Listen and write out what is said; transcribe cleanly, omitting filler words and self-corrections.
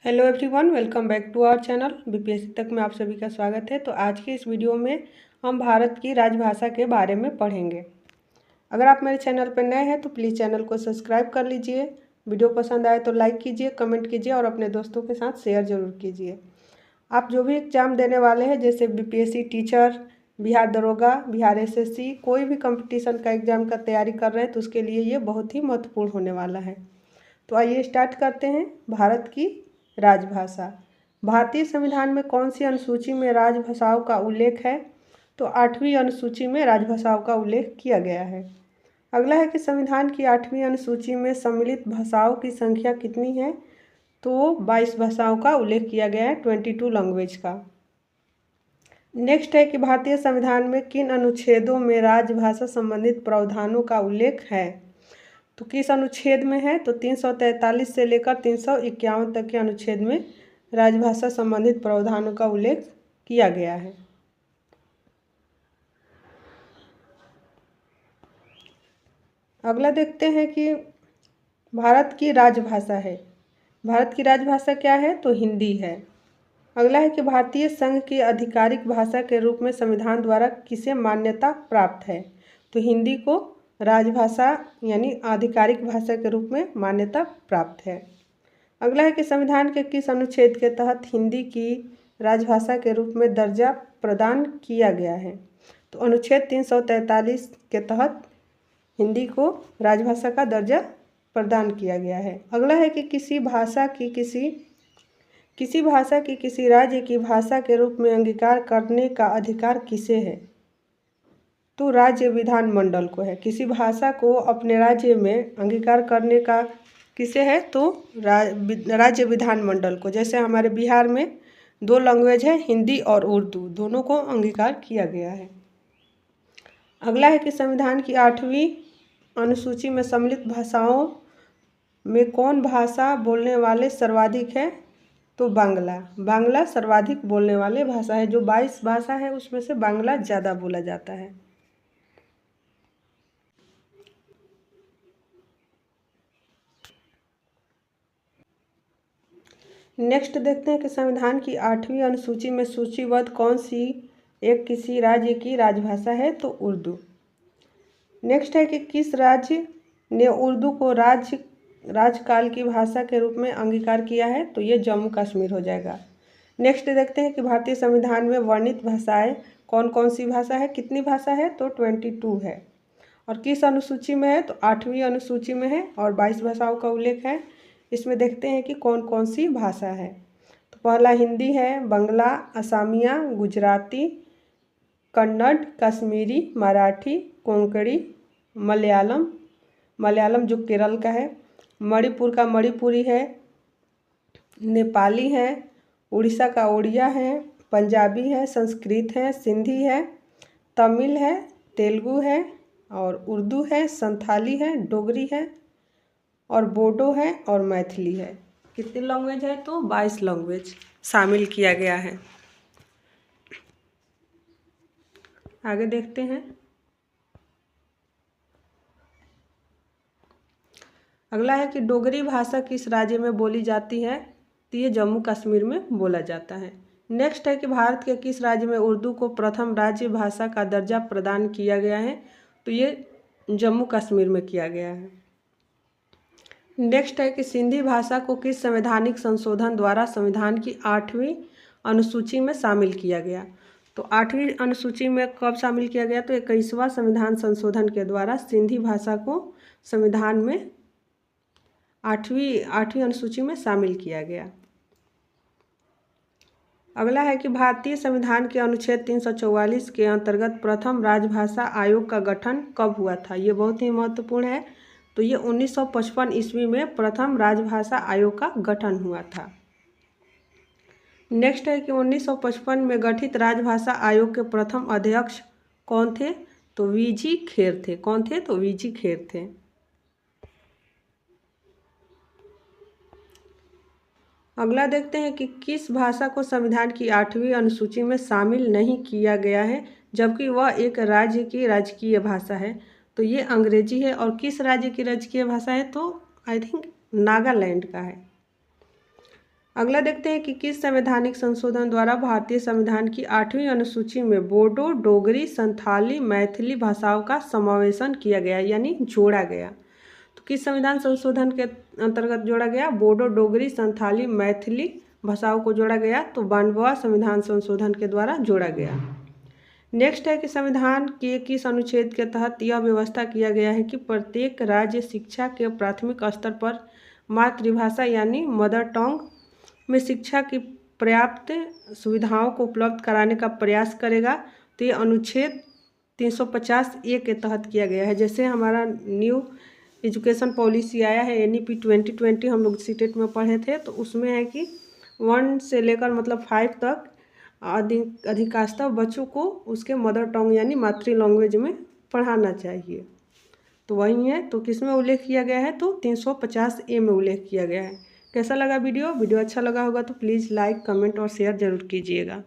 Hello everyone, welcome back to our channel BPSC तक में आप सभी का स्वागत है। तो आज की इस वीडियो में हम भारत की राजभाषा के बारे में पढ़ेंगे। अगर आप मेरे चैनल पर नए हैं तो प्लीज़ चैनल को सब्सक्राइब कर लीजिए। वीडियो पसंद आए तो लाइक कीजिए, कमेंट कीजिए और अपने दोस्तों के साथ शेयर ज़रूर कीजिए। आप जो भी एग्ज़ाम देने वाले हैं, जैसे बीपीएससी टीचर, बिहार दरोगा, बिहार एसएससी, कोई भी कंपटीशन का एग्ज़ाम का तैयारी कर रहे हैं तो उसके लिए ये बहुत ही महत्वपूर्ण होने वाला है। तो आइए स्टार्ट करते हैं। भारत की राजभाषा। भारतीय संविधान में कौन सी अनुसूची में राजभाषाओं का उल्लेख है? तो 8वीं अनुसूची में राजभाषाओं का उल्लेख किया गया है। अगला है कि संविधान की 8वीं अनुसूची में सम्मिलित भाषाओं की संख्या कितनी है? तो 22 भाषाओं का उल्लेख किया गया है, 22 लैंग्वेज का। नेक्स्ट है कि भारतीय संविधान में किन अनुच्छेदों में राजभाषा संबंधित प्रावधानों का उल्लेख है? तो किस अनुच्छेद में है? तो 343 से लेकर 351 तक के अनुच्छेद में राजभाषा संबंधित प्रावधानों का उल्लेख किया गया है। अगला देखते हैं कि भारत की राजभाषा है। भारत की राजभाषा क्या है? तो हिंदी है। अगला है कि भारतीय संघ की आधिकारिक भाषा के रूप में संविधान द्वारा किसे मान्यता प्राप्त है? तो हिंदी को राजभाषा यानी आधिकारिक भाषा के रूप में मान्यता प्राप्त है। अगला है कि संविधान के किस अनुच्छेद के तहत हिंदी की राजभाषा के रूप में दर्जा प्रदान किया गया है? तो अनुच्छेद 343 के तहत हिंदी को राजभाषा का दर्जा प्रदान किया गया है। अगला है कि किसी भाषा की किसी राज्य की भाषा के रूप में अंगीकार करने का अधिकार किसे है? तो राज्य विधानमंडल को है। किसी भाषा को अपने राज्य में अंगीकार करने का किसे है? तो राज्य विधानमंडल को। जैसे हमारे बिहार में 2 लैंग्वेज है, हिंदी और उर्दू, दोनों को अंगीकार किया गया है। अगला है कि संविधान की 8वीं अनुसूची में सम्मिलित भाषाओं में कौन भाषा बोलने वाले सर्वाधिक है? तो बांग्ला सर्वाधिक बोलने वाले भाषा है। जो 22 भाषा है उसमें से बांग्ला ज़्यादा बोला जाता है। नेक्स्ट देखते हैं कि संविधान की 8वीं अनुसूची में सूचीबद्ध कौन सी एक किसी राज्य की राजभाषा है? तो उर्दू। नेक्स्ट है कि किस राज्य ने उर्दू को राजकाल की भाषा के रूप में अंगीकार किया है? तो ये जम्मू कश्मीर हो जाएगा। नेक्स्ट देखते हैं कि भारतीय संविधान में वर्णित भाषाएं कौन कौन सी भाषा है? कितनी भाषा है? तो 22 है। और किस अनुसूची में है? तो 8वीं अनुसूची में है और 22 भाषाओं का उल्लेख है। इसमें देखते हैं कि कौन कौन सी भाषा है। तो पहला हिंदी है, बंगला, असमिया, गुजराती, कन्नड़, कश्मीरी, मराठी, कोंकणी, मलयालम जो केरल का है, मणिपुर का मणिपुरी है, नेपाली है, उड़ीसा का ओडिया है, पंजाबी है, संस्कृत है, सिंधी है, तमिल है, तेलुगु है और उर्दू है, संथाली है, डोगरी है और बोडो है और मैथिली है। कितनी लैंग्वेज है? तो 22 लैंग्वेज शामिल किया गया है। आगे देखते हैं। अगला है कि डोगरी भाषा किस राज्य में बोली जाती है? तो ये जम्मू कश्मीर में बोला जाता है। नेक्स्ट है कि भारत के किस राज्य में उर्दू को प्रथम राज्य भाषा का दर्जा प्रदान किया गया है? तो ये जम्मू कश्मीर में किया गया है। नेक्स्ट है कि सिंधी भाषा को किस संवैधानिक संशोधन द्वारा संविधान की 8वीं अनुसूची में शामिल किया गया? तो 8वीं अनुसूची में कब शामिल किया गया? तो 21वां संविधान संशोधन के द्वारा सिंधी भाषा को संविधान में 8वीं अनुसूची में शामिल किया गया। अगला है कि भारतीय संविधान के अनुच्छेद 344 के अंतर्गत प्रथम राजभाषा आयोग का गठन कब हुआ था? ये बहुत ही महत्वपूर्ण है। तो ये 1955 ईस्वी में प्रथम राजभाषा आयोग का गठन हुआ था। नेक्स्ट है कि 1955 में गठित राजभाषा आयोग के प्रथम अध्यक्ष कौन थे? तो वीजी खेर थे। कौन थे? तो वीजी खेर थे। अगला देखते हैं कि किस भाषा को संविधान की 8वीं अनुसूची में शामिल नहीं किया गया है जबकि वह एक राज्य की राजकीय भाषा है? तो ये अंग्रेजी है। और किस राज्य की राजकीय भाषा है? तो आई थिंक नागालैंड का है। अगला देखते हैं कि किस संवैधानिक संशोधन द्वारा भारतीय संविधान की 8वीं अनुसूची में बोडो, डोगरी, संथाली, मैथिली भाषाओं का समावेशन किया गया, यानी जोड़ा गया। तो किस संविधान संशोधन के अंतर्गत जोड़ा गया? बोडो, डोगरी, संथाली, मैथिली भाषाओं को जोड़ा गया। तो 92वां संविधान संशोधन के द्वारा जोड़ा गया। नेक्स्ट है कि संविधान के किस अनुच्छेद के तहत यह व्यवस्था किया गया है कि प्रत्येक राज्य शिक्षा के प्राथमिक स्तर पर मातृभाषा यानी मदर टंग में शिक्षा की पर्याप्त सुविधाओं को उपलब्ध कराने का प्रयास करेगा। तो ये अनुच्छेद 350A के तहत किया गया है। जैसे हमारा न्यू एजुकेशन पॉलिसी आया है NEP 2020, हम लोग सीटेट में पढ़े थे, तो उसमें है कि 1 से लेकर मतलब 5 तक अधिकांशतः बच्चों को उसके मदर टंग यानी मातृ लैंग्वेज में पढ़ाना चाहिए। तो वही है, तो किस में उल्लेख किया गया है? तो 350A में उल्लेख किया गया है। कैसा लगा वीडियो अच्छा लगा होगा तो प्लीज़ लाइक, कमेंट और शेयर ज़रूर कीजिएगा।